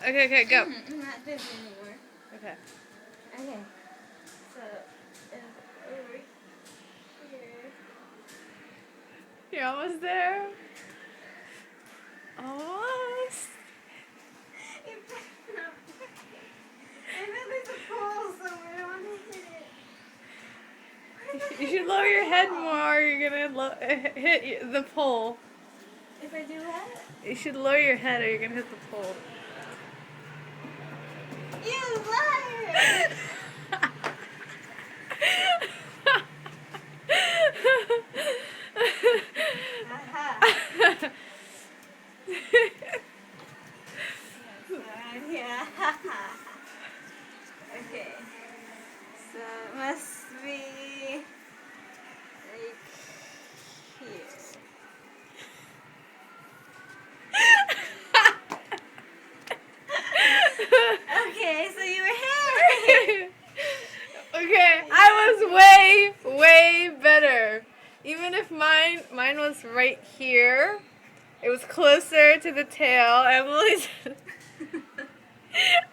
Okay, go. Not this anymore. Okay. Okay. So, over here. You're almost there. Almost. I know there's a pole somewhere. I want to hit it. You should lower your head more. You're gonna hit the pole. If I do what? You should lower your head, or you're gonna hit the pole. You liar! Aha. Yeah. Okay. So it must be right here. Okay, so you were here. Okay, I was way better. Even if mine was right here, it was closer to the tail. Emily's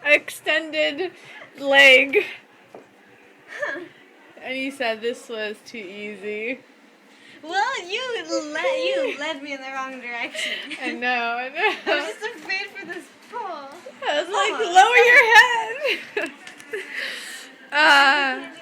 extended leg. And you said this was too easy. Well, you led me in the wrong direction. I know. I was just afraid for this pole. I was like, Oh. lower your head.